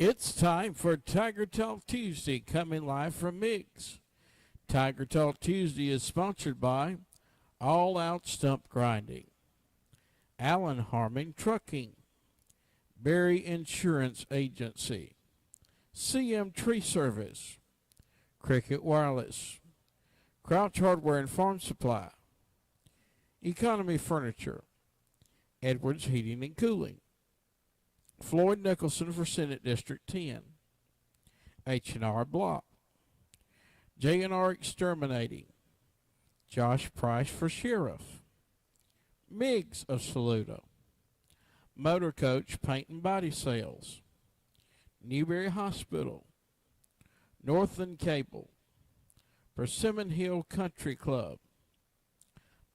It's time for Tiger Talk Tuesday, coming live from MIGS. Tiger Talk Tuesday is sponsored by All Out Stump Grinding, Allen Harming Trucking, Berry Insurance Agency, CM Tree Service, Cricket Wireless, Crouch Hardware and Farm Supply, Economy Furniture, Edwards Heating and Cooling, Floyd Nicholson for Senate District 10, H&R Block, J&R Exterminating, Josh Price for Sheriff, MIGS of Saluda, Motor Coach Paint and Body Sales, Newberry Hospital, Northland Cable, Persimmon Hill Country Club,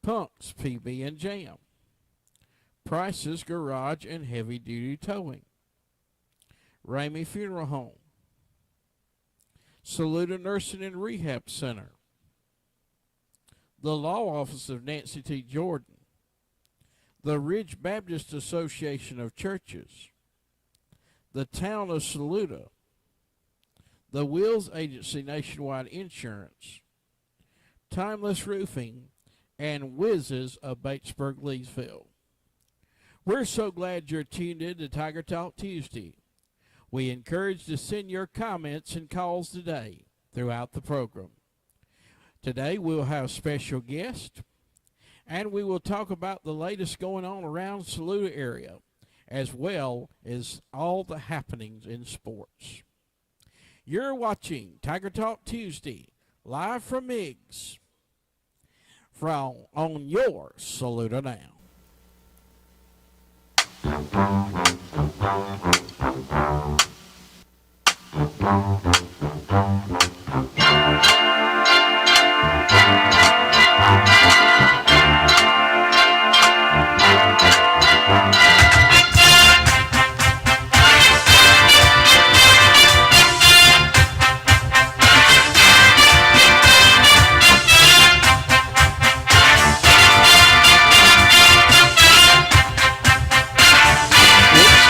Punks PB and Jam, Price's Garage and Heavy Duty Towing, Ramey Funeral Home, Saluda Nursing and Rehab Center, the Law Office of Nancy T. Jordan, the Ridge Baptist Association of Churches, the Town of Saluda, the Wills Agency Nationwide Insurance, Timeless Roofing, and Whizzes of Batesburg, Leesville. We're so glad you're tuned in to Tiger Talk Tuesday. We encourage you to send your comments and calls today throughout the program. Today we'll have special guests, and we will talk about the latest going on around the Saluda area, as well as all the happenings in sports. You're watching Tiger Talk Tuesday, live from MIGS, on your Saluda Now.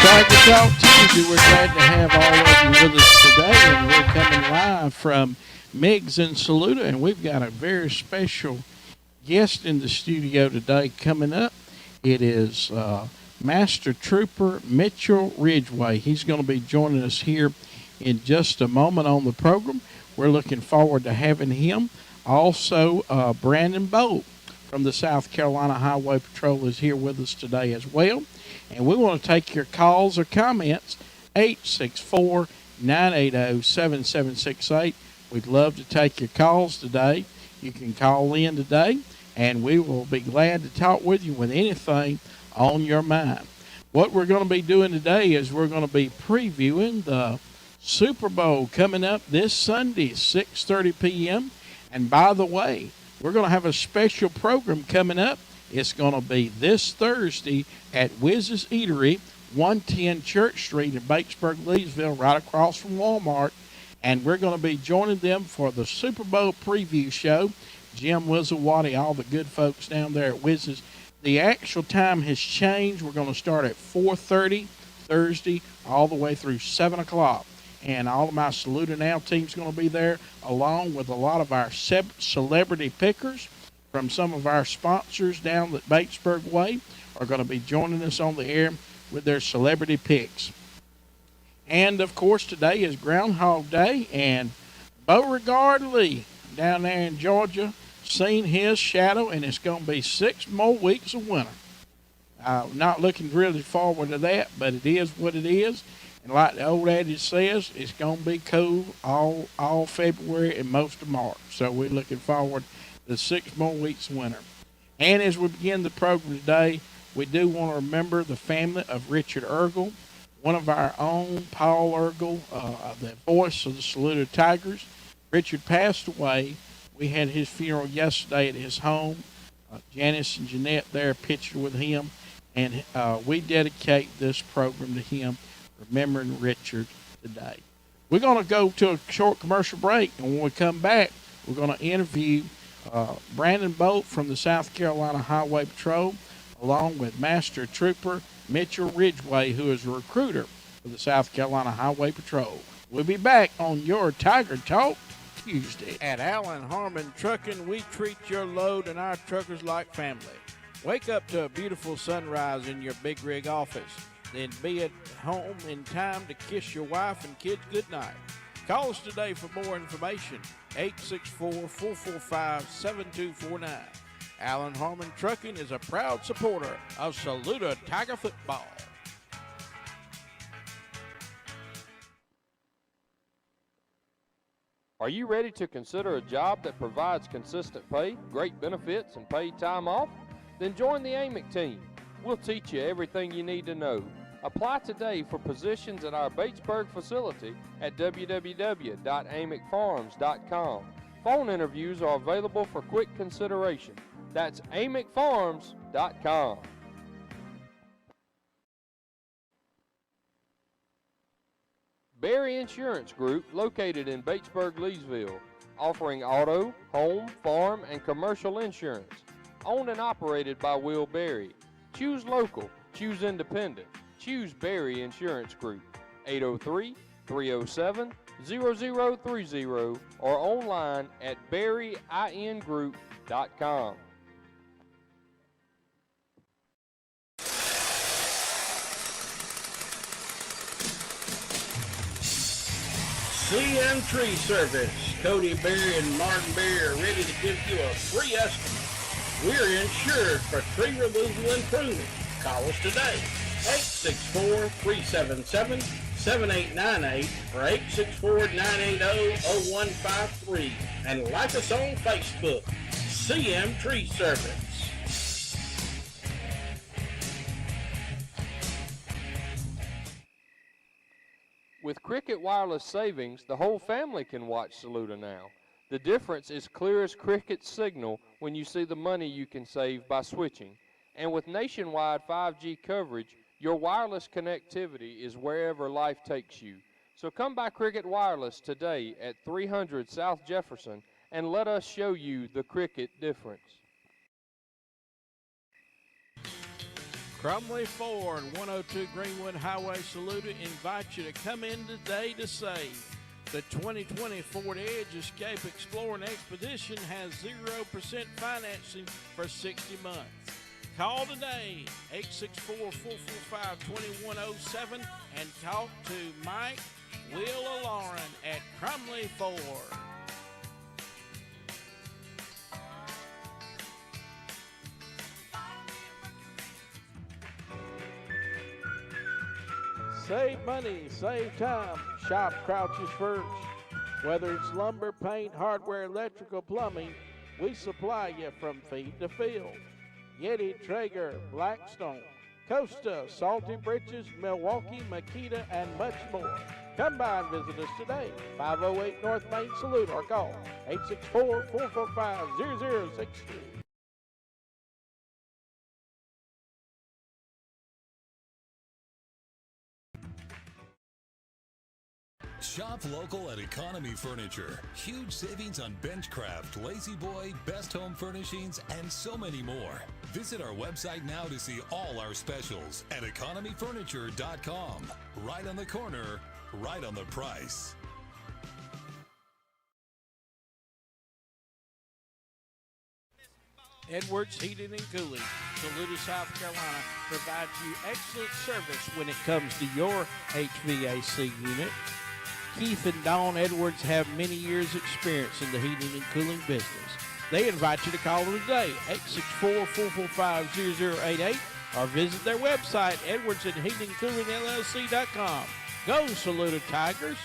Tiger Talk Tuesday. We're glad to have all of you with us today, and we're coming live from MIGS in Saluda, and we've got a very special guest in the studio today coming up. It is Master Trooper Mitchell Ridgway. He's going to be joining us here in just a moment on the program. We're looking forward to having him. Also, Brandon Bolt from the South Carolina Highway Patrol is here with us today as well. And we want to take your calls or comments, 864-980-7768. We'd love to take your calls today. You can call in today, and we will be glad to talk with you with anything on your mind. What we're going to be doing today is we're going to be previewing the Super Bowl coming up this Sunday, 6:30 p.m. And by the way, we're going to have a special program coming up. It's going to be this Thursday at Whizz's Eatery, 110 Church Street in Batesburg, Leesville, right across from Walmart. And we're going to be joining them for the Super Bowl preview show. Jim Wizzawati, all the good folks down there at Whizz's. The actual time has changed. We're going to start at 4:30 Thursday all the way through 7 o'clock. And all of my Saluda Now team's going to be there, along with a lot of our celebrity pickers from some of our sponsors down the Batesburg way are going to be joining us on the air with their celebrity picks. And, of course, today is Groundhog Day, and Beauregard Lee down there in Georgia seen his shadow, and it's going to be 6 more weeks of winter. Not looking really forward to that, but it is what it is. And like the old adage says, it's going to be cool all February and most of March. So we're looking forward to 6 more weeks of winter. And as we begin the program today, we do want to remember the family of Richard Ergel, one of our own, Paul Ergel, the voice of the Saluda Tigers. Richard passed away. We had his funeral yesterday at his home. Janice and Jeanette there pictured with him. And we dedicate this program to him, remembering Richard today. We're going to go to a short commercial break, and when we come back, we're going to interview Brandon Bolt from the South Carolina Highway Patrol, along with Master Trooper Mitchell Ridgway, who is a recruiter for the South Carolina Highway Patrol. We'll be back on your Tiger Talk Tuesday. At Allen Harmon Trucking, we treat your load and our truckers like family. Wake up to a beautiful sunrise in your big rig office, then be at home in time to kiss your wife and kids goodnight. Call us today for more information, 864-445-7249. Allen Harmon Trucking is a proud supporter of Saluda Tiger football. Are you ready to consider a job that provides consistent pay, great benefits, and paid time off? Then join the AMIC team. We'll teach you everything you need to know. Apply today for positions at our Batesburg facility at www.amicfarms.com. Phone interviews are available for quick consideration. That's amicfarms.com. Berry Insurance Group, located in Batesburg, Leesville, offering auto, home, farm, and commercial insurance. Owned and operated by Will Berry. Choose local, choose independent, choose Berry Insurance Group. 803-307-0030 or online at berryingroup.com. CM Tree Service. Cody Berry and Martin Berry are ready to give you a free estimate. We're insured for tree removal and pruning. Call us today, 864-377-7898 or 864-980-0153. And like us on Facebook, CM Tree Service. With Cricket Wireless Savings, the whole family can watch Saluda now. The difference is clear as Cricket's signal when you see the money you can save by switching. And with nationwide 5G coverage, your wireless connectivity is wherever life takes you. So come by Cricket Wireless today at 300 South Jefferson and let us show you the Cricket difference. Crumley Ford, 102 Greenwood Highway, Saluda, invites you to come in today to save. The 2020 Ford Edge Escape Explorer and Expedition has 0% financing for 60 months. Call today, 864-445-2107, and talk to Mike, Will, or Lauren at Crumley Ford. Save money, save time. Shop Crouch's First. Whether it's lumber, paint, hardware, electrical, plumbing, we supply you from feed to field. Yeti, Traeger, Blackstone, Costa, Salty Britches, Milwaukee, Makita, and much more. Come by and visit us today. 508 North Main Saluda or call 864-445-0063. Shop local at Economy Furniture. Huge savings on Benchcraft, Lazy Boy, Best Home Furnishings, and so many more. Visit our website now to see all our specials at economyfurniture.com. Right on the corner, right on the price. Edwards Heating and Cooling, Saluda, South Carolina, provides you excellent service when it comes to your HVAC unit. Keith and Dawn Edwards have many years' experience in the heating and cooling business. They invite you to call them today, 864-445-0088, or visit their website, edwardsandheatingcoolingllc.com. Go, Saluda Tigers!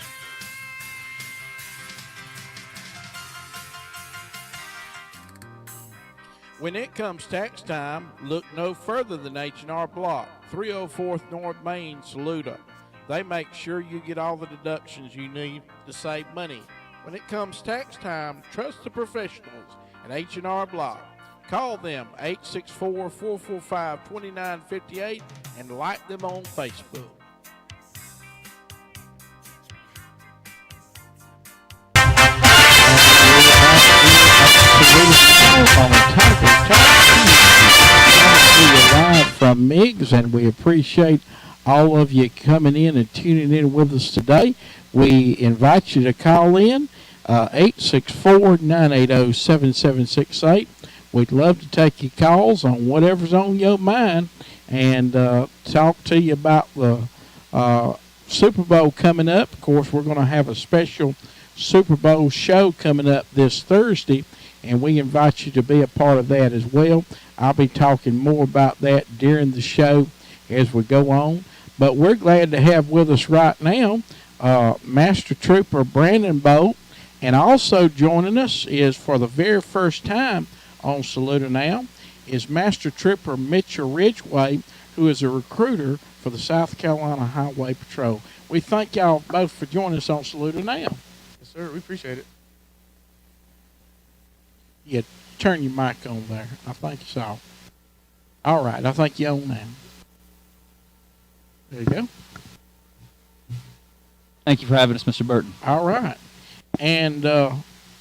When it comes tax time, look no further than H&R Block, 304th North Main, Saluda. They make sure you get all the deductions you need to save money. When it comes tax time, trust the professionals at H&R Block. Call them 864-445-2958 and like them on Facebook. Live from MIGS, and we appreciate all of you coming in and tuning in with us today. We invite you to call in 864-980-7768. We'd love to take your calls on whatever's on your mind and talk to you about the Super Bowl coming up. Of course, we're going to have a special Super Bowl show coming up this Thursday, and we invite you to be a part of that as well. I'll be talking more about that during the show as we go on. But we're glad to have with us right now Master Trooper Brandon Bolt, and also joining us is for the very first time on Saluda Now is Master Trooper Mitchell Ridgway, who is a recruiter for the South Carolina Highway Patrol. We thank y'all both for joining us on Saluda Now. Yes, sir. We appreciate it. Yeah, turn your mic on there. I think it's off. All right, I think you're on now. There you go. Thank you for having us, Mr. Burton. All right. And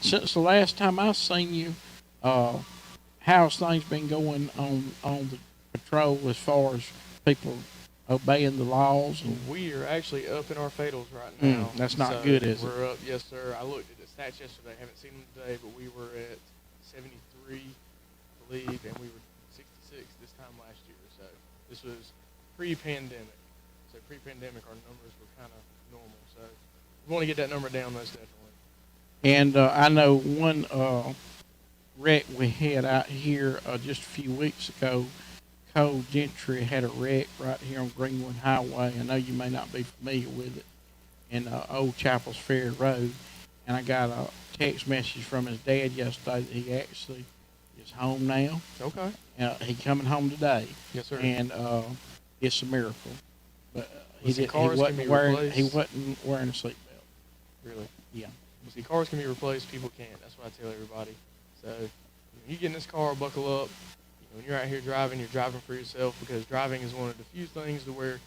since the last time I seen you, how's things been going on the patrol as far as people obeying the laws? And We are actually up in our fatals right now. That's not good, is it? We're up, yes, sir. I looked at the stats yesterday. Haven't seen them today, but we were at 73, I believe, and we were 66 this time last year. So this was pre-pandemic. So pre-pandemic, our numbers were kind of normal. So we want to get that number down, most definitely. And I know one wreck we had out here just a few weeks ago. Cole Gentry had a wreck right here on Greenwood Highway. I know you may not be familiar with it, in Old Chapels Ferry Road. And I got a text message from his dad yesterday that he actually is home now. Okay. He coming home today. Yes, sir. And it's a miracle. But he Listen, wasn't wearing a seatbelt. Really? Yeah. You see, cars can be replaced, people can't. That's what I tell everybody. So when you get in this car, buckle up. When you're out here driving, you're driving for yourself, because driving is one of the few things to where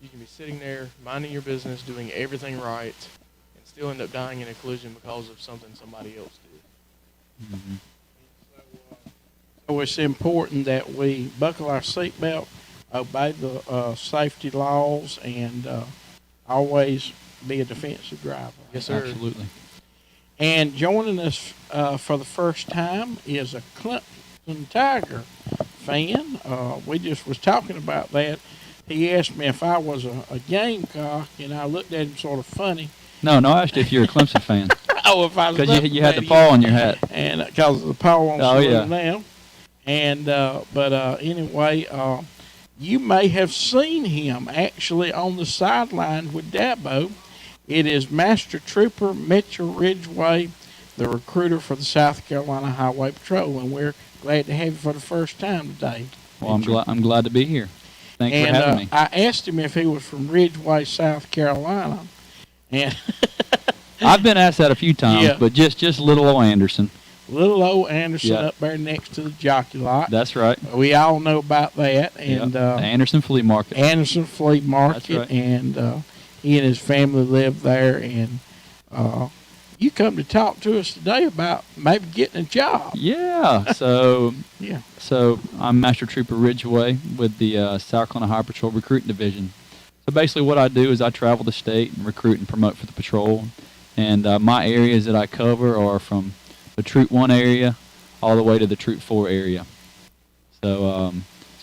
you can be sitting there, minding your business, doing everything right, and still end up dying in a collision because of something somebody else did. Mm-hmm. So it's important that we buckle our seatbelt, obey the safety laws, and always be a defensive driver. Yes, sir. Absolutely. And joining us for the first time is a Clemson Tiger fan. We just was talking about that. He asked me if I was a Gamecock, and I looked at him sort of funny. No, I asked you if you're a Clemson fan. Oh, if I was Because you had the paw on your hat. And because of the paw on yeah. now. And but anyway, you may have seen him actually on the sideline with Dabo. It is Master Trooper Mitchell Ridgway, the recruiter for the South Carolina Highway Patrol, and we're glad to have you for the first time today. Well, I'm glad to be here. Thanks for having me. I asked him if he was from Ridgway, South Carolina, and I've been asked that a few times, Yeah. but just little old Anderson. little old Anderson Yeah. up there next to the jockey lot. That's right. We all know about that. And the Anderson Flea Market. Anderson Flea Market, That's right. and he and his family live there. And you come to talk to us today about maybe getting a job. Yeah. So Yeah. So I'm Master Trooper Ridgway with the South Carolina Highway Patrol Recruiting Division. So basically what I do is I travel the state and recruit and promote for the patrol. And my areas that I cover are from the Troop 1 area all the way to the Troop 4 area. So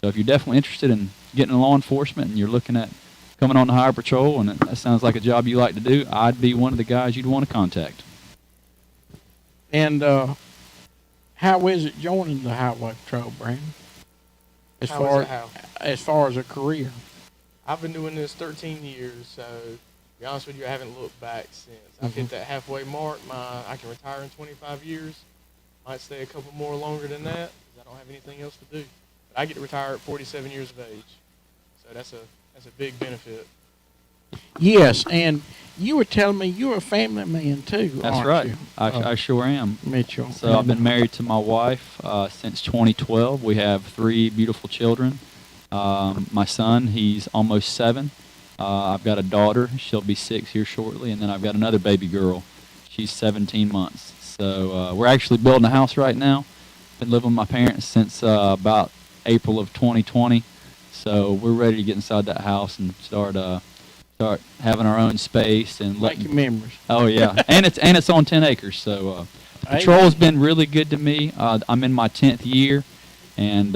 if you're definitely interested in getting in law enforcement and you're looking at coming on the Highway Patrol and that sounds like a job you like to do, I'd be one of the guys you'd want to contact. And how is it joining the Highway Patrol, Brandon? As far as a career. I've been doing this 13 years, so to be honest with you, I haven't looked back since. I've hit that halfway mark. I can retire in 25 years. Might stay a couple more longer than that because I don't have anything else to do. But I get to retire at 47 years of age, so that's a big benefit. Yes, and you were telling me you're a family man too. That's aren't right. You? I sure am. Mitchell. So I've been married to my wife since 2012. We have 3 beautiful children. My son, he's almost 7. I've got a daughter. She'll be 6 here shortly. And then I've got another baby girl. She's 17 months. So we're actually building a house right now. Been living with my parents since about April of 2020. So we're ready to get inside that house and start having our own space and Making memories. Oh yeah, and it's on 10 acres. So patrol's been really good to me. I'm in my 10th year, and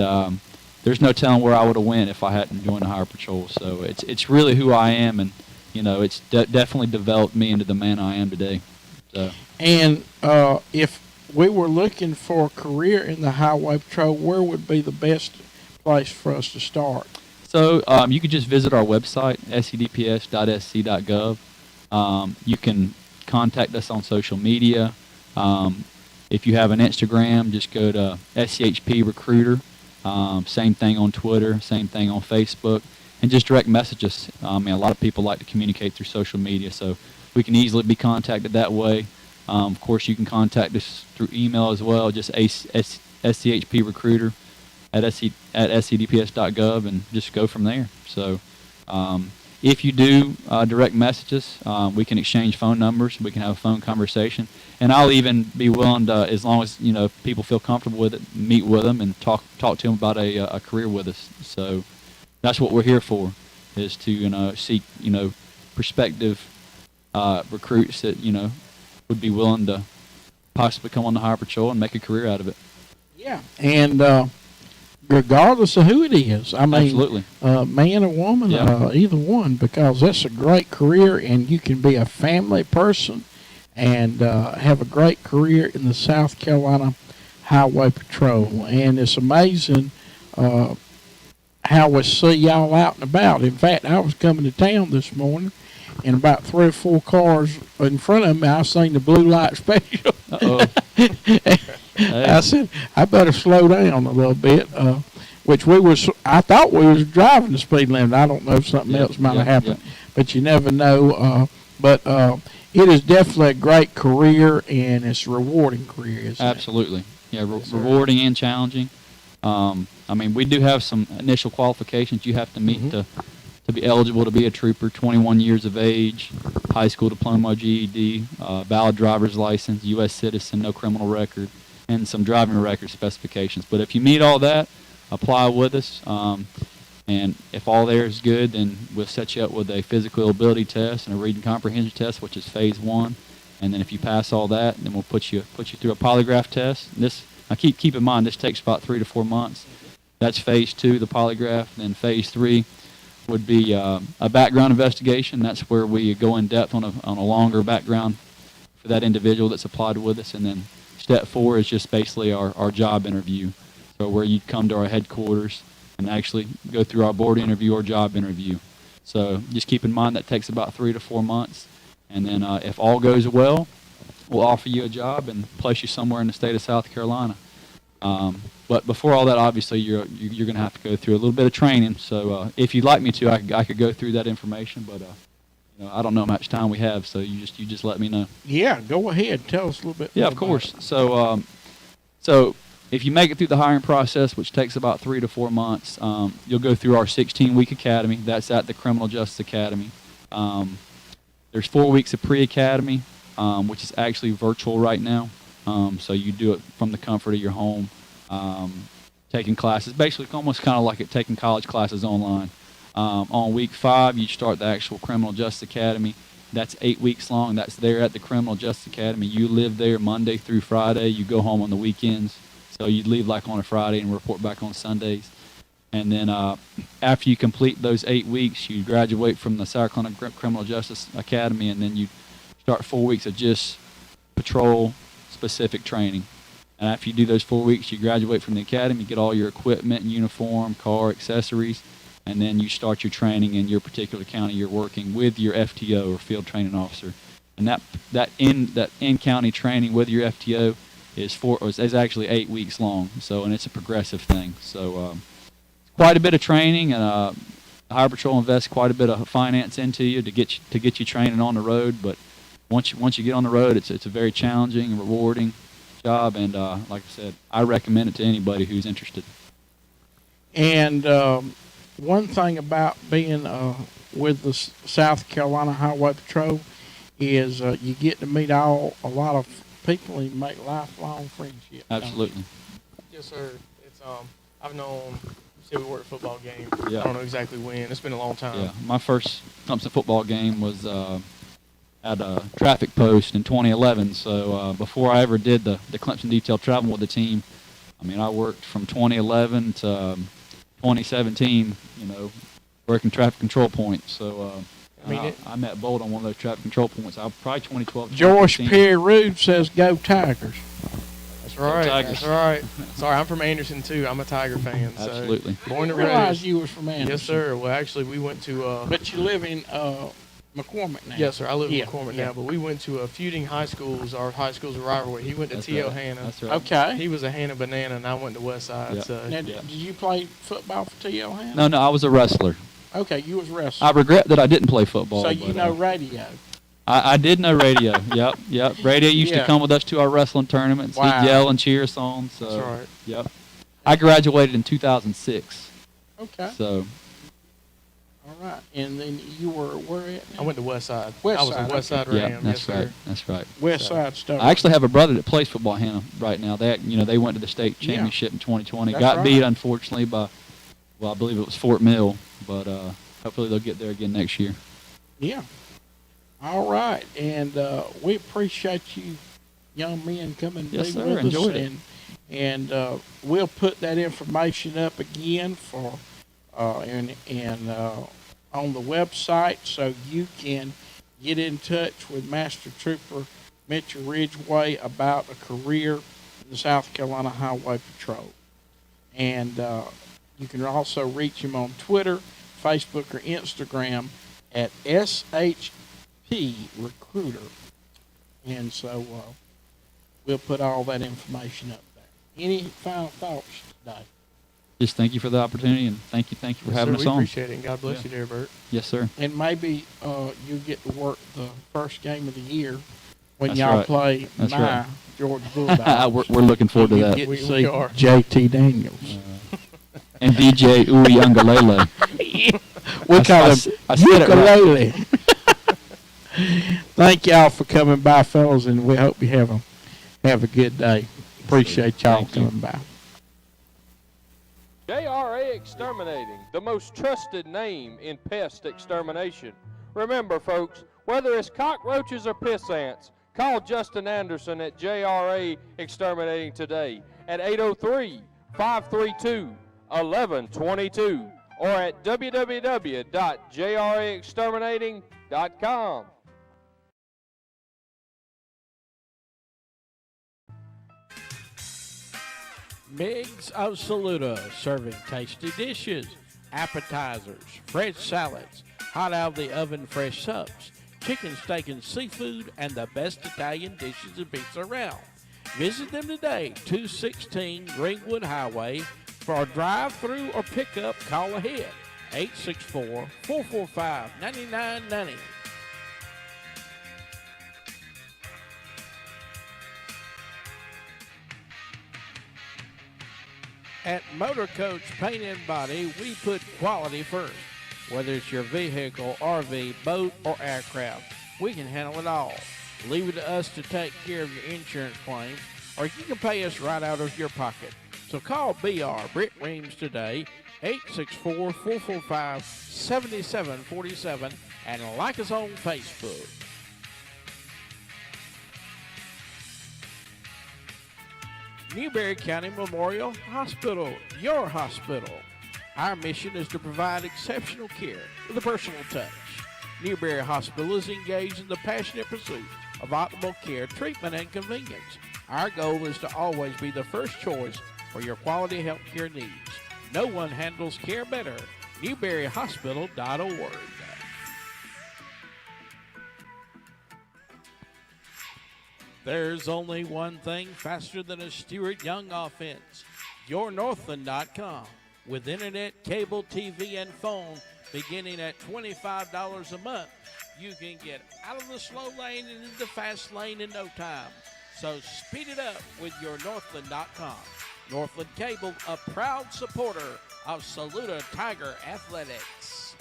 there's no telling where I would have went if I hadn't joined the Highway Patrol. So it's really who I am, and it's definitely developed me into the man I am today. So. And if we were looking for a career in the Highway Patrol, where would be the best place for us to start? So you could just visit our website, sedps.sc.gov. You can contact us on social media. If you have an Instagram, just go to SCHP Recruiter. Same thing on Twitter, same thing on Facebook, and just direct message us. A lot of people like to communicate through social media, so we can easily be contacted that way. Of course, you can contact us through email as well, just SCHP Recruiter at scdps.gov, and just go from there. So if you do direct messages, we can exchange phone numbers. We can have a phone conversation, and I'll even be willing to, as long as people feel comfortable with it, meet with them and talk to them about a career with us. So that's what we're here for, is to seek prospective recruits that would be willing to possibly come on the Highway Patrol and make a career out of it. Yeah, and regardless of who it is, I mean, absolutely, man or woman, yeah. Either one, because that's a great career, and you can be a family person and have a great career in the South Carolina Highway Patrol. And it's amazing how we see y'all out and about. In fact, I was coming to town this morning, and about 3 or 4 cars in front of me, I seen the blue light special. Uh-oh. I said, I better slow down a little bit, which I thought we was driving the speed limit. I don't know if something else might have happened, but you never know. But it is definitely a great career, and it's a rewarding career, isn't it? Absolutely. Yeah, rewarding and challenging. We do have some initial qualifications you have to meet to be eligible to be a trooper: 21 years of age, high school diploma, GED, valid driver's license, U.S. citizen, no criminal record, and some driving record specifications. But if you meet all that, apply with us. And if all there is good, then we'll set you up with a physical ability test and a reading comprehension test, which is phase 1. And then if you pass all that, then we'll put you through a polygraph test. Keep in mind, this takes about 3 to 4 months. That's phase 2, the polygraph. Then phase 3 would be a background investigation. That's where we go in depth on a longer background for that individual that's applied with us. And then step 4 is just basically our job interview. So where you come to our headquarters and actually go through our board interview or job interview. So just keep in mind that takes about 3 to 4 months. And then if all goes well, we'll offer you a job and place you somewhere in the state of South Carolina. But before all that, obviously, you're going to have to go through a little bit of training. So if you'd like me to, I could go through that information. But I don't know how much time we have, so you just let me know. Yeah, go ahead. Tell us a little bit. Yeah, of course. So if you make it through the hiring process, which takes about 3 to 4 months, you'll go through our 16-week academy. That's at the Criminal Justice Academy. There's 4 weeks of pre-academy, which is actually virtual right now. So you do it from the comfort of your home, taking classes, basically almost kind of like taking college classes online. On week 5, you start the actual Criminal Justice Academy. That's 8 weeks long. That's there at the Criminal Justice Academy. You live there Monday through Friday. You go home on the weekends. So you'd leave like on a Friday and report back on Sundays. And then after you complete those 8 weeks, you graduate from the South Carolina Criminal Justice Academy, and then you start 4 weeks of just patrol-specific training. And after you do those 4 weeks, you graduate from the academy, you get all your equipment, uniform, car, accessories, and then you start your training in your particular county you're working with your FTO or field training officer. And that in-county training with your FTO is actually 8 weeks long. So, and it's a progressive thing. So quite a bit of training, and the Highway Patrol invests quite a bit of finance into you to get you training on the road. But once you get on the road, it's a very challenging and rewarding job. And like I said, I recommend it to anybody who's interested. And one thing about being with the South Carolina Highway Patrol is you get to meet a lot of people and make lifelong friendships. Absolutely. Yes, sir. It's I've known say we were at a football game. Yeah. I don't know exactly when. It's been a long time. Yeah, my first Clemson football game was at a traffic post in 2011. So before I ever did the Clemson detail travel with the team, I mean, I worked from 2011 to 2017, working traffic control points. So I met Bolt on one of those traffic control points. Probably 2012. George 2015. Perry Rude says, "Go Tigers." That's right. Tigers. That's right. Sorry, I'm from Anderson too. I'm a Tiger fan. Absolutely. So born I and realized raised. you was from Anderson. Yes, sir. Well, actually, we went to. But you live in McCormick now. Yes, sir. I live Yeah, in McCormick yeah. now, but we went to feuding high schools. Our high school's a rivalry. He went to That's T.L. right. Hanna. That's right. Okay. He was a Hanna Banana, and I went to West Side. Yeah. So Now, Yeah. did you play football for T.L. Hanna? No, I was a wrestler. Okay, you was wrestling. I regret that I didn't play football. So you but, know radio. I did know radio. Yep. Radio used Yeah. to come with us to our wrestling tournaments. Wow. He'd yell and cheer us on. So, that's right. Yep. I graduated in 2006. Okay. So, All right. And then you were where at now? I went to West Side. West I was Side, a West okay. Side Ram. yeah, that's yes, right. sir. That's right. West So, Side stuff. I actually have a brother that plays football right now. They went to the state Yeah. championship in 2020. That's Got right. beat, unfortunately, by, I believe it was Fort Mill. But hopefully they'll get there again next year. Yeah. All right. And we appreciate you young men coming Yes, be sir. with us. Enjoyed it. And we'll put that information up again for on the website so you can get in touch with Master Trooper Mitchell Ridgway about a career in the South Carolina Highway Patrol. And you can also reach him on Twitter, Facebook, or Instagram at SHP Recruiter. And so we'll put all that information up there. Any final thoughts today? Just thank you for the opportunity, and thank you for having Sir, us we on. appreciate it, and God bless Yeah. you, dear Bert. Yes, sir. And maybe you get to work the first game of the year when That's y'all right. play That's my right. Georgia Bulldogs. we're looking forward to You that. get to We see are. JT Daniels. And DJ Uyangalele. We call him I said it right. ukulele. Thank y'all for coming by, fellas, and we hope you have a good day. Appreciate y'all Thank you. coming by. JRA Exterminating, the most trusted name in pest extermination. Remember, folks, whether it's cockroaches or piss ants, call Justin Anderson at JRA Exterminating today at 803-532-1122 or at www.jraexterminating.com. MIGS of Saluda, serving tasty dishes, appetizers, fresh salads, hot out of the oven fresh subs, chicken, steak, and seafood, and the best Italian dishes and pizza around. Visit them today, 216 Greenwood Highway. For a drive-through or pickup, call ahead, 864-445-9990. At Motor Coach Paint and Body, we put quality first. Whether it's your vehicle, RV, boat, or aircraft, we can handle it all. Leave it to us to take care of your insurance claims, or you can pay us right out of your pocket. So call BR Britt Reams today, 864-445-7747, and like us on Facebook. Newberry County Memorial Hospital, your hospital. Our mission is to provide exceptional care with a personal touch. Newberry Hospital is engaged in the passionate pursuit of optimal care, treatment, and convenience. Our goal is to always be the first choice for your quality health care needs. No one handles care better. NewberryHospital.org. There's only one thing faster than a Stuart Young offense. YourNorthland.com. With internet, cable, TV, and phone beginning at $25 a month, you can get out of the slow lane and into the fast lane in no time. So speed it up with YourNorthland.com. Northland Cable, a proud supporter of Saluda Tiger Athletics.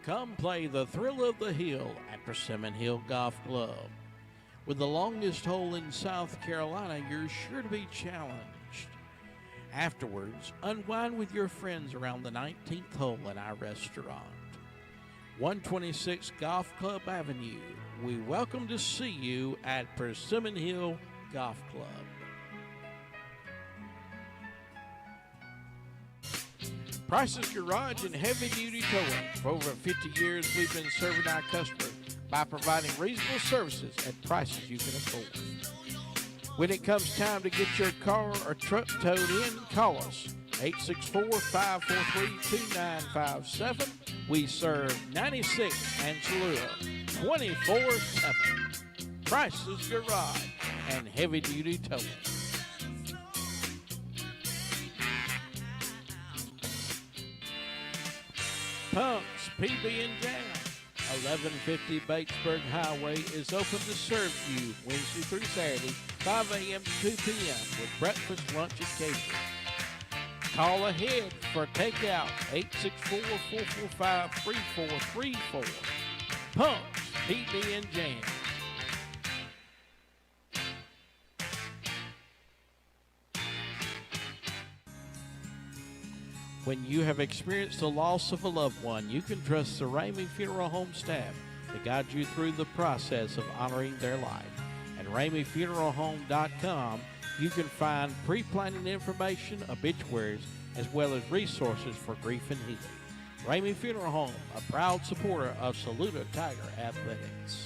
Come play the thrill of the hill at Persimmon Hill Golf Club. With the longest hole in South Carolina, you're sure to be challenged. Afterwards, unwind with your friends around the 19th hole in our restaurant. 126 Golf Club Avenue. We welcome to see you at Persimmon Hill Golf Club. Price's Garage and Heavy Duty Towing. For over 50 years, we've been serving our customers by providing reasonable services at prices you can afford. When it comes time to get your car or truck towed in, call us 864-543-2957. We serve 96 and Cholula 24/7. Price's Garage and Heavy Duty Towing. Punk's PB and Jam. 1150 Batesburg Highway is open to serve you Wednesday through Saturday, 5 a.m. to 2 p.m. with breakfast, lunch, and catering. Call ahead for takeout, 864-445-3434. Punk's PB and Jam. When you have experienced the loss of a loved one, you can trust the Ramey Funeral Home staff to guide you through the process of honoring their life. At RameyFuneralHome.com, you can find pre-planning information, obituaries, as well as resources for grief and healing. Ramey Funeral Home, a proud supporter of Saluda Tiger Athletics.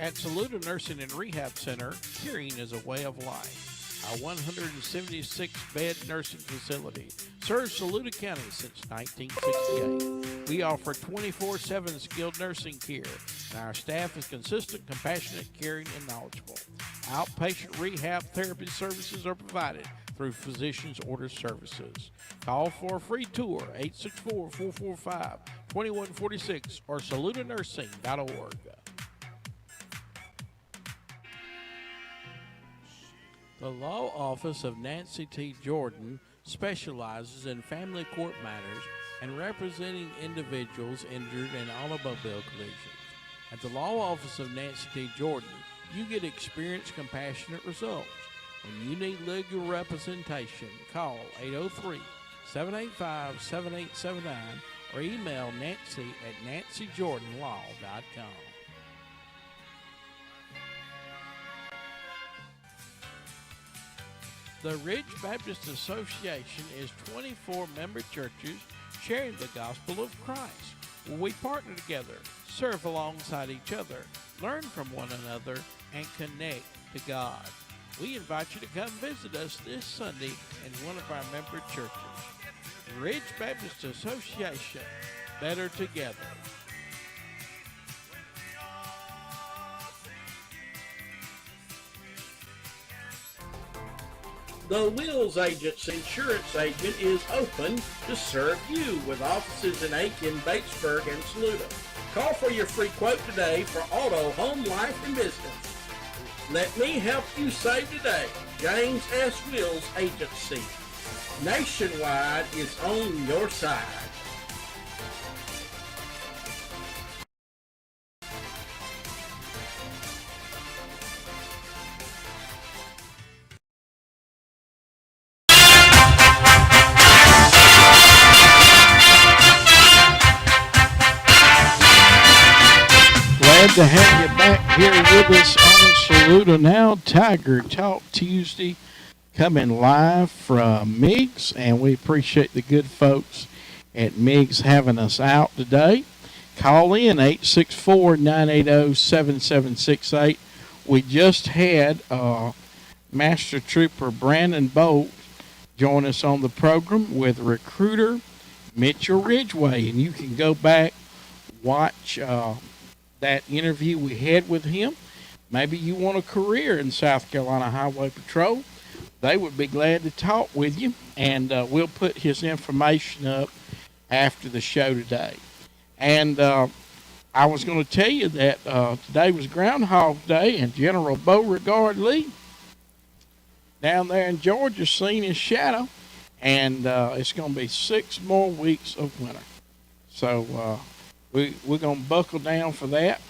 At Saluda Nursing and Rehab Center, caring is a way of life. Our 176-bed nursing facility serves Saluda County since 1968. We offer 24/7 skilled nursing care, and our staff is consistent, compassionate, caring, and knowledgeable. Outpatient rehab therapy services are provided through Physicians Order Services. Call for a free tour, 864-445-2146 or saludanursing.org. The law office of Nancy T. Jordan specializes in family court matters and representing individuals injured in automobile collisions. At the law office of Nancy T. Jordan, you get experienced, compassionate results. When you need legal representation, call 803-785-7879 or email Nancy at nancyjordanlaw.com. The Ridge Baptist Association is 24 member churches sharing the gospel of Christ, where we partner together, serve alongside each other, learn from one another, and connect to God. We invite you to come visit us this Sunday in one of our member churches. Ridge Baptist Association, better together. The Wills Agent's insurance agent is open to serve you with offices in Aiken, Batesburg, and Saluda. Call for your free quote today for auto, home, life, and business. Let me help you save today. James S. Wills Agency. Nationwide is on your side. Glad to have you back here with us on Saluda Now Tiger Talk Tuesday, coming live from MIGS, and we appreciate the good folks at MIGS having us out today. Call in 864-980-7768. We just had Master Trooper Brandon Bolt join us on the program with recruiter Mitchell Ridgway, and you can go back, watch that interview we had with him. Maybe you want a career in South Carolina Highway Patrol. They would be glad to talk with you, and we'll put his information up after the show today. And I was going to tell you that today was Groundhog Day, and General Beauregard Lee down there in Georgia seen his shadow, and it's going to be 6 more weeks of winter. So We're going to buckle down for that.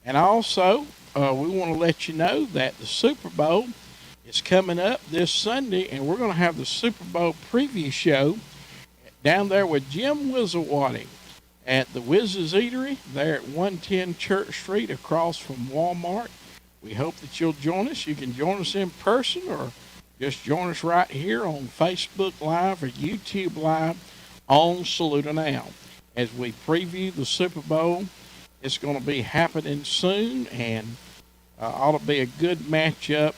And also, we want to let you know that the Super Bowl is coming up this Sunday, and we're going to have the Super Bowl preview show down there with Jim Wizzlewaddy at the Wiz's Eatery there at 110 Church Street across from Walmart. We hope that you'll join us. You can join us in person or just join us right here on Facebook Live or YouTube Live on Saluda Now as we preview the Super Bowl. It's going to be happening soon, and ought to be a good matchup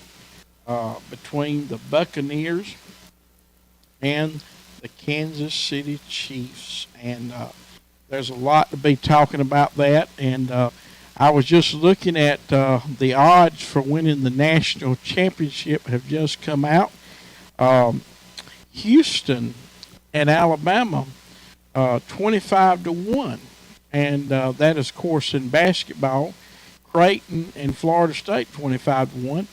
between the Buccaneers and the Kansas City Chiefs. And there's a lot to be talking about that. And I was just looking at the odds for winning the national championship have just come out. Houston and Alabama, 25-1. And that is, of course, in basketball. Creighton and Florida State, 25-1.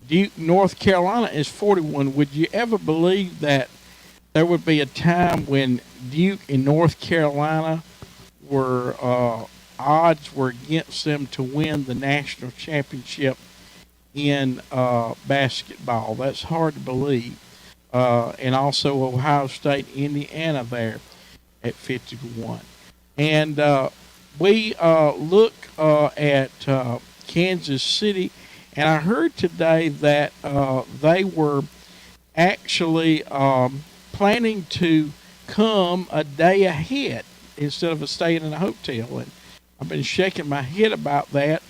Duke, North Carolina is 41. Would you ever believe that there would be a time when Duke and North Carolina were odds were against them to win the national championship in basketball? That's hard to believe. And also Ohio State, Indiana there at 50-1. And we look at Kansas City, and I heard today that they were actually planning to come a day ahead instead of staying in a hotel. And I've been shaking my head about that.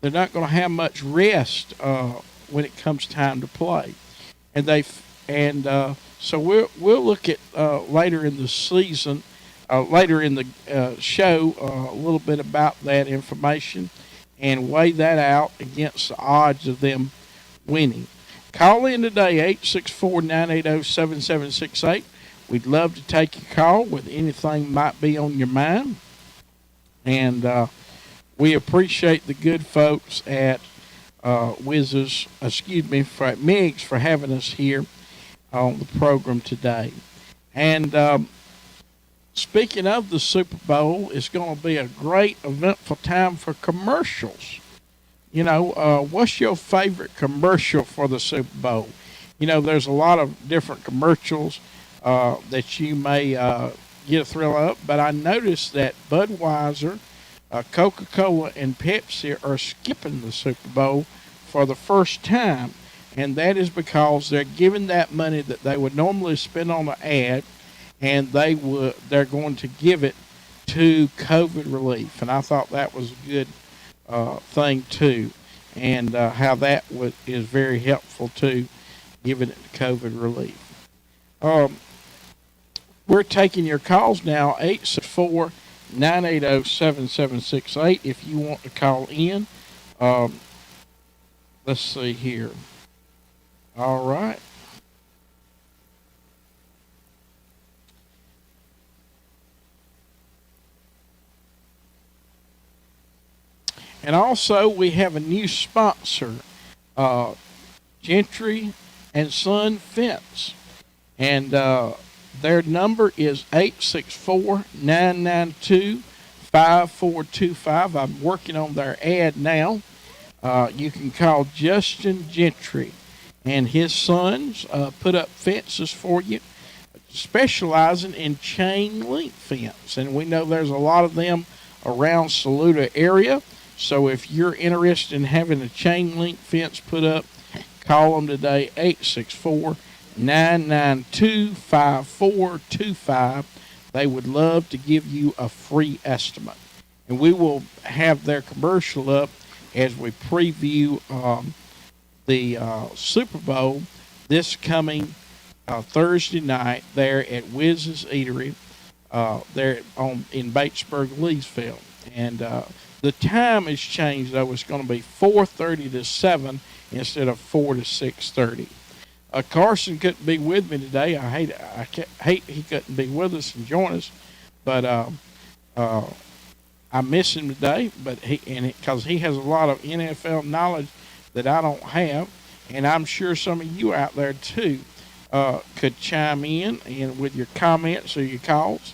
They're not going to have much rest when it comes time to play, and so we'll look at later in the season. Later in the show, a little bit about that information and weigh that out against the odds of them winning. Call in today, 864-980-7768. We'd love to take your call with anything might be on your mind. And we appreciate the good folks at MIGS for having us here on the program today. And speaking of the Super Bowl, it's going to be a great, eventful time for commercials. You know, what's your favorite commercial for the Super Bowl? You know, there's a lot of different commercials that you may get a thrill of, but I noticed that Budweiser, Coca-Cola, and Pepsi are skipping the Super Bowl for the first time, and that is because they're giving that money that they would normally spend on an ad, and they're going to give it to COVID relief. And I thought that was a good thing too, and how that is very helpful too, giving it to COVID relief. We're taking your calls now, 864-980-7768 if you want to call in. Let's see here. All right. And also, we have a new sponsor, Gentry and Son Fence. And their number is 864-992-5425. I'm working on their ad now. You can call Justin Gentry and his sons put up fences for you, specializing in chain link fence. And we know there's a lot of them around Saluda area. So if you're interested in having a chain link fence put up, call them today, 864-992-5425. They would love to give you a free estimate. And we will have their commercial up as we preview the Super Bowl this coming Thursday night there at Wiz's Eatery there in Batesburg, Leesville. And the time has changed, though. It's going to be 4:30 to 7 instead of 4 to 6:30. Carson couldn't be with me today. I hate he couldn't be with us and join us, but I miss him today. But because he has a lot of NFL knowledge that I don't have, and I'm sure some of you out there too could chime in and with your comments or your calls.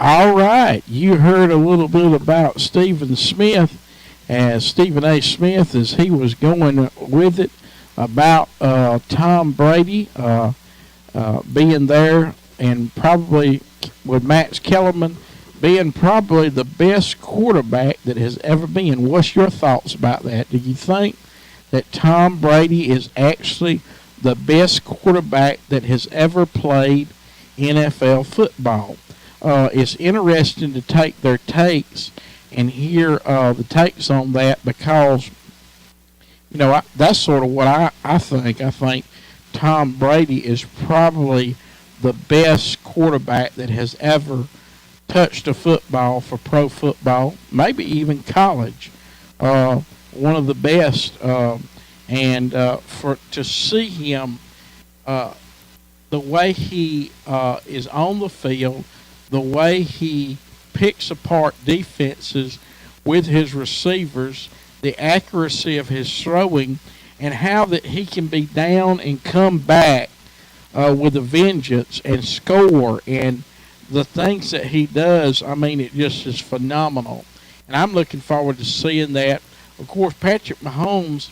All right, you heard a little bit about Stephen Smith, as Stephen A. Smith, as he was going with it about Tom Brady being there, and probably with Max Kellerman being probably the best quarterback that has ever been. What's your thoughts about that? Do you think that Tom Brady is actually the best quarterback that has ever played NFL football? It's interesting to take their takes and hear the takes on that, because that's sort of what I think. I think Tom Brady is probably the best quarterback that has ever touched a football for pro football, maybe even college. One of the best, and for to see him, the way he is on the field, the way he picks apart defenses with his receivers, the accuracy of his throwing, and how that he can be down and come back with a vengeance and score, and the things that he does, I mean, it just is phenomenal. And I'm looking forward to seeing that. Of course, Patrick Mahomes,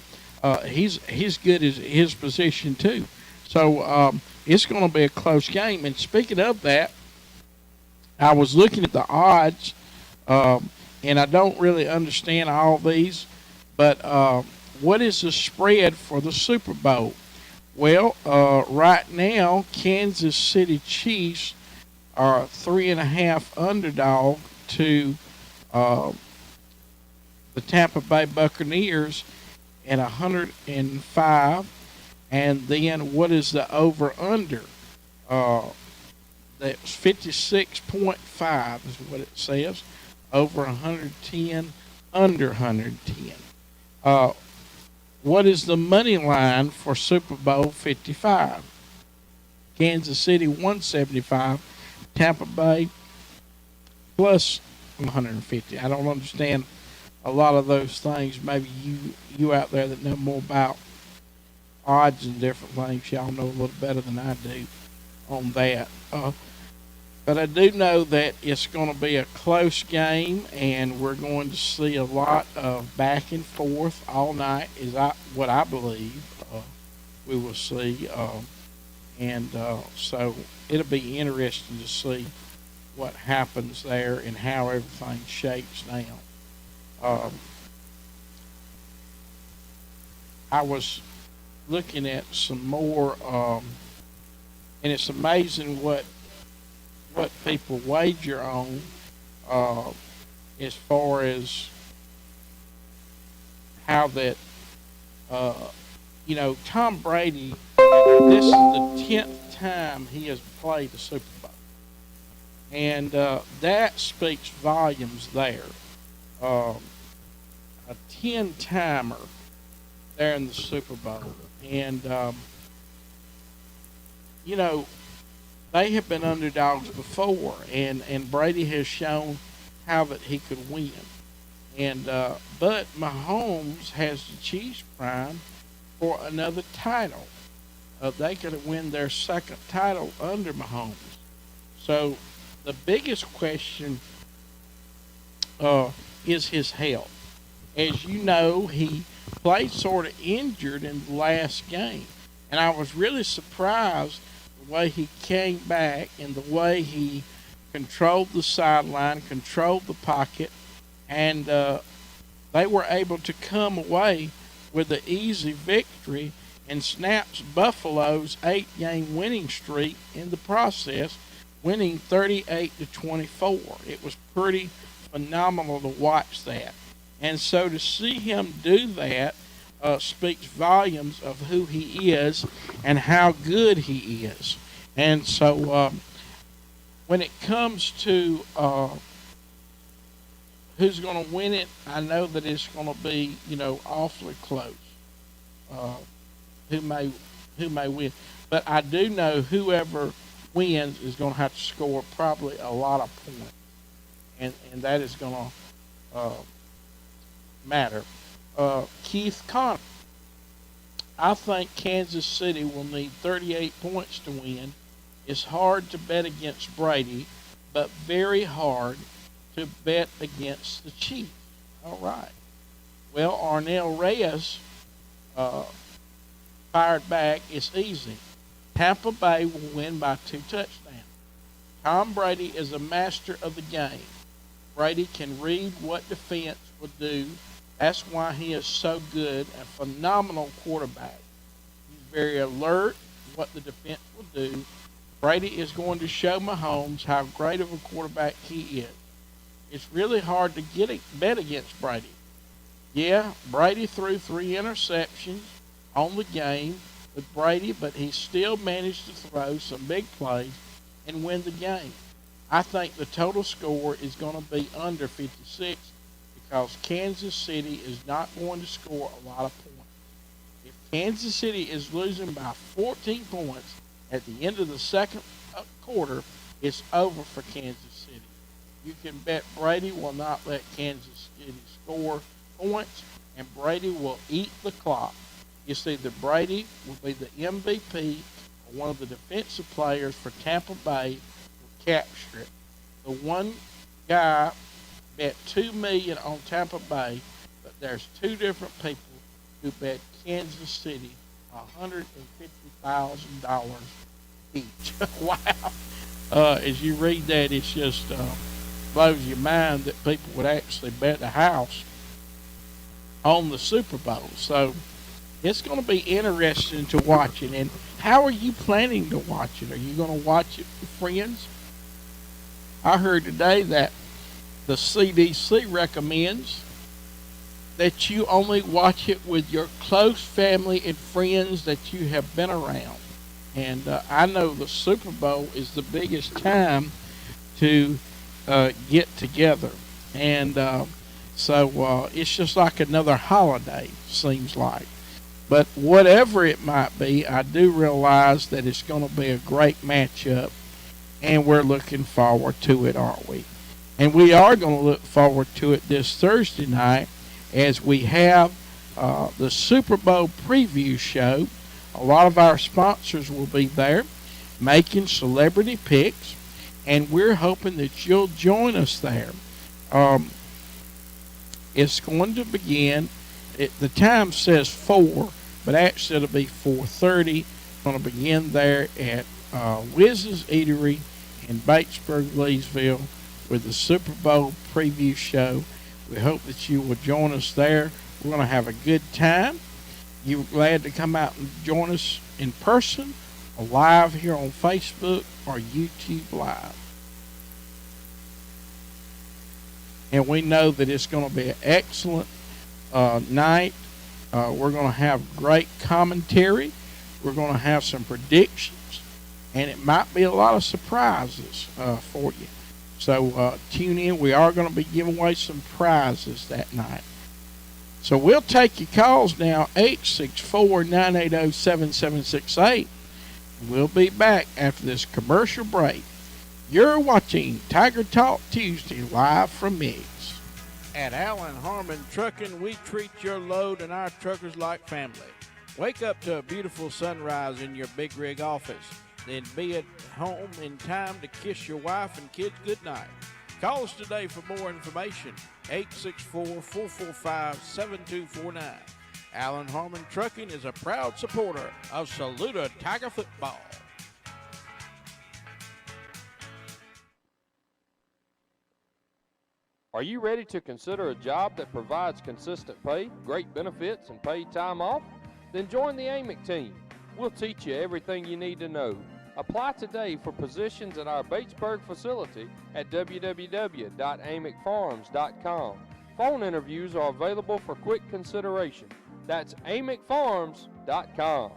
he's good at his position too. So it's going to be a close game. And speaking of that, I was looking at the odds, and I don't really understand all these, but what is the spread for the Super Bowl? Well, right now, Kansas City Chiefs are 3.5 underdog to the Tampa Bay Buccaneers at 105. And then what is the over-under? That's 56.5 is what it says. Over 110, under 110. What is the money line for Super Bowl 55? Kansas City 175, Tampa Bay plus 150. I don't understand a lot of those things. Maybe you out there that know more about odds and different things, y'all know a little better than I do on that. But I do know that it's going to be a close game, and we're going to see a lot of back and forth all night, is what I believe we will see. So it'll be interesting to see what happens there and how everything shakes down. I was looking at some more, and it's amazing what people wager on as far as how that, Tom Brady, this is the 10th time he has played the Super Bowl. And that speaks volumes there. A 10-timer there in the Super Bowl. And, they have been underdogs before, and Brady has shown how that he could win. And but Mahomes has the Chiefs prime for another title. They could win their second title under Mahomes. So the biggest question is his health. As you know, he played sort of injured in the last game, and I was really surprised the way he came back and the way he controlled the sideline, controlled the pocket, and they were able to come away with an easy victory and snaps Buffalo's 8-game winning streak in the process, winning 38-24. It was pretty phenomenal to watch that. And so to see him do that speaks volumes of who he is and how good he is. And so when it comes to who's going to win it, I know that it's going to be, awfully close. Who may win. But I do know whoever wins is going to have to score probably a lot of points. And that is going to matter. Keith Connor. I think Kansas City will need 38 points to win. It's hard to bet against Brady, but very hard to bet against the Chiefs. All right. Well, Arnell Reyes fired back. It's easy. Tampa Bay will win by 2 touchdowns. Tom Brady is a master of the game. Brady can read what defense will do. That's why he is so good, a phenomenal quarterback. He's very alert what the defense will do. Brady is going to show Mahomes how great of a quarterback he is. It's really hard to bet against Brady. Yeah, Brady threw 3 interceptions on the game with Brady, but he still managed to throw some big plays and win the game. I think the total score is going to be under 56 because Kansas City is not going to score a lot of points. If Kansas City is losing by 14 points at the end of the second quarter, it's over for Kansas City. You can bet Brady will not let Kansas City score points, and Brady will eat the clock. You see, the Brady will be the MVP, or one of the defensive players for Tampa Bay will capture it. The one guy bet $2 million on Tampa Bay, but there's 2 different people who bet Kansas City $150,000 each. Wow. As you read that, it's just blows your mind that people would actually bet a house on the Super Bowl. So it's going to be interesting to watch it. And how are you planning to watch it? Are you going to watch it with friends? I heard today that the CDC recommends that you only watch it with your close family and friends that you have been around. And I know the Super Bowl is the biggest time to get together. And so it's just like another holiday, seems like. But whatever it might be, I do realize that it's going to be a great matchup, and we're looking forward to it, aren't we? And we are going to look forward to it this Thursday night as we have the Super Bowl preview show. A lot of our sponsors will be there making celebrity picks, and we're hoping that you'll join us there. It's going to begin, the time says 4, but actually it'll be 4:30. It's going to begin there at Wiz's Eatery in Batesburg, Leesville, with the Super Bowl preview show. We hope that you will join us there. We're going to have a good time. You're glad to come out and join us in person, or live here on Facebook or YouTube Live. And we know that it's going to be an excellent night. We're going to have great commentary. We're going to have some predictions, and it might be a lot of surprises for you. So tune in. We are going to be giving away some prizes that night. So we'll take your calls now, 864-980-7768. We'll be back after this commercial break. You're watching Tiger Talk Tuesday live from MIGS. At Allen Harmon Trucking, we treat your load and our truckers like family. Wake up to a beautiful sunrise in your big rig office, then be at home in time to kiss your wife and kids goodnight. Call us today for more information, 864-445-7249. Allen Harmon Trucking is a proud supporter of Saluda Tiger football. Are you ready to consider a job that provides consistent pay, great benefits, and paid time off? Then join the AMIC team. We'll teach you everything you need to know. Apply today for positions at our Batesburg facility at www.amicfarms.com. Phone interviews are available for quick consideration. That's amicfarms.com.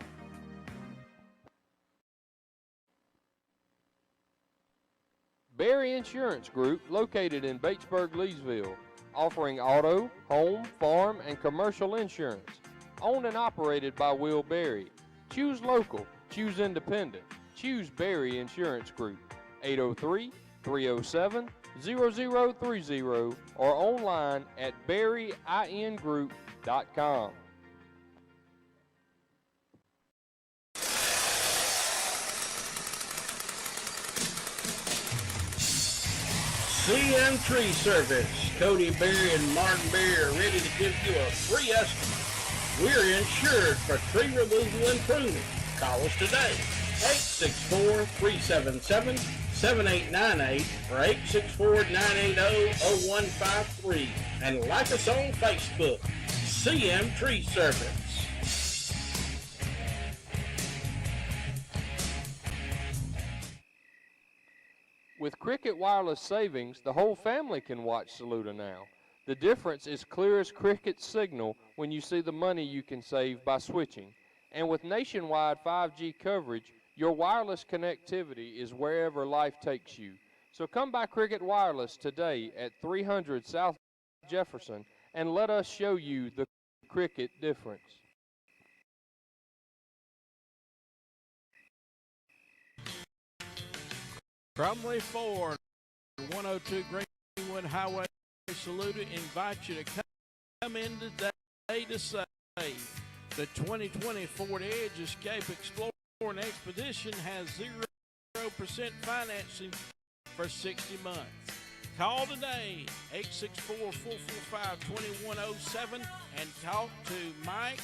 Berry Insurance Group, located in Batesburg, Leesville, offering auto, home, farm, and commercial insurance. Owned and operated by Will Berry. Choose local. Choose independent. Choose Berry Insurance Group. 803-307-0030 or online at berryingroup.com. CM Tree Service. Cody Berry and Martin Berry are ready to give you a free estimate. We're insured for tree removal and pruning. Call us today. 864-377-7898 or 864-980-0153. And like us on Facebook, CM Tree Service. With Cricket Wireless Savings, the whole family can watch Saluda now. The difference is clear as Cricket's signal when you see the money you can save by switching. And with nationwide 5G coverage, your wireless connectivity is wherever life takes you. So come by Cricket Wireless today at 300 South Jefferson and let us show you the Cricket difference. Crumley Ford, 102 Greenwood Highway, Saluda, invite you to come in today to save. The 2020 Ford Edge Escape Explorer and Expedition has 0% financing for 60 months. Call today, 864-445-2107, and talk to Mike,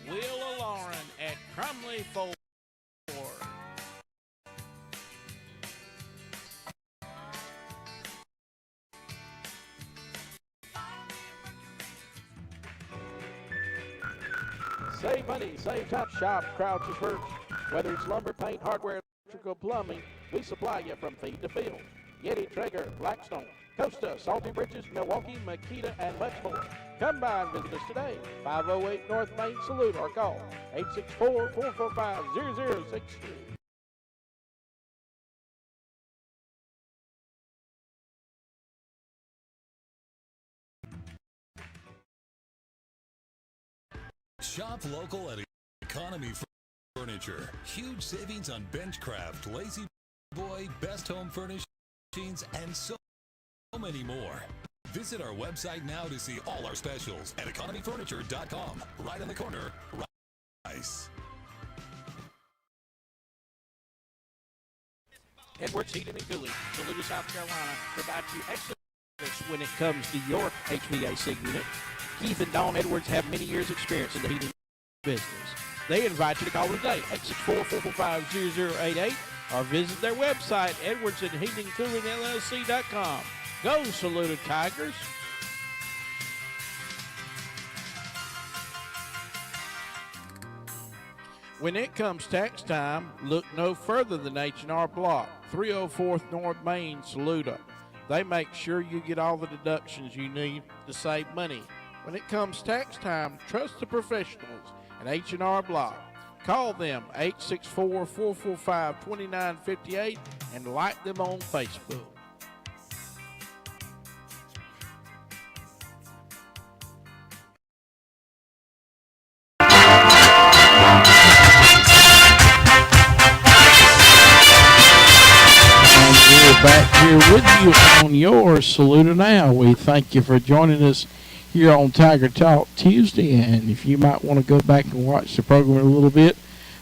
Will, or Lauren at Crumley Ford. Save money, save time. Shop Crouch's Birch. Whether it's lumber, paint, hardware, electrical, plumbing, we supply you from feed to field. Yeti, Traeger, Blackstone, Costa, Salty Bridges, Milwaukee, Makita, and much more. Come by and visit us today. 508 North Main Salute or call 864-445-0063. Shop local at Economy Furniture. Huge savings on Benchcraft, Lazy Boy, Best Home Furnishings, and so many more. Visit our website now to see all our specials at economyfurniture.com. Right in the corner, Rice. Edwards Heating and Cooling, Saluda, South Carolina, provides you excellent service when it comes to your HVAC unit. Keith and Dawn Edwards have many years' experience in the heating business. They invite you to call today, 864-445-0088, or visit their website, edwardsandheatingcoolingllc.com. Go, Saluda Tigers! When it comes tax time, look no further than H&R Block, 304th North Main, Saluda. They make sure you get all the deductions you need to save money. When it comes tax time, trust the professionals at H&R Block. Call them 864-445-2958 and like them on Facebook. And we're back here with you on your Saluda Now. We thank you for joining us here on Tiger Talk Tuesday, and if you might want to go back and watch the program a little bit,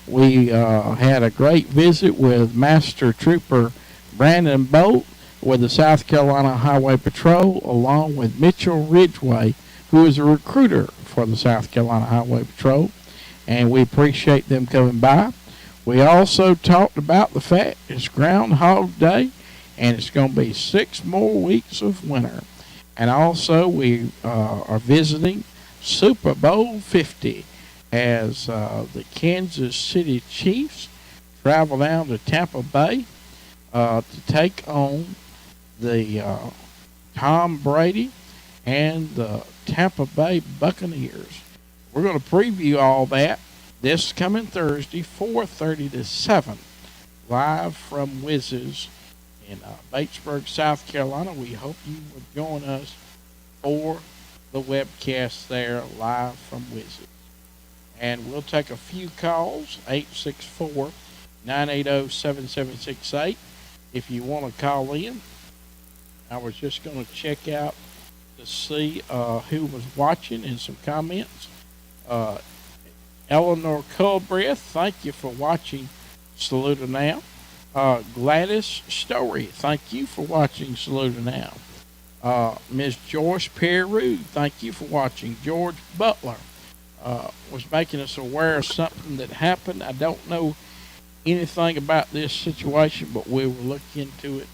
we had a great visit with Master Trooper Brandon Bolt with the South Carolina Highway Patrol, along with Mitchell Ridgway, who is a recruiter for the South Carolina Highway Patrol, and we appreciate them coming by. We also talked about the fact it's Groundhog Day, and it's going to be 6 more weeks of winter. And also we are visiting Super Bowl 50 as the Kansas City Chiefs travel down to Tampa Bay to take on the Tom Brady and the Tampa Bay Buccaneers. We're going to preview all that this coming Thursday, 4:30 to 7, live from Wiz's in Batesburg, South Carolina. We hope you will join us for the webcast there live from Wizard. And we'll take a few calls, 864-980-7768. If you want to call in, I was just going to check out to see who was watching and some comments. Eleanor Culbreth, thank you for watching Saluda Now. Gladys Story, thank you for watching Saluda Now. Ms. Joyce Peru, thank you for watching. George Butler was making us aware of something that happened. I don't know anything about this situation, but we will look into it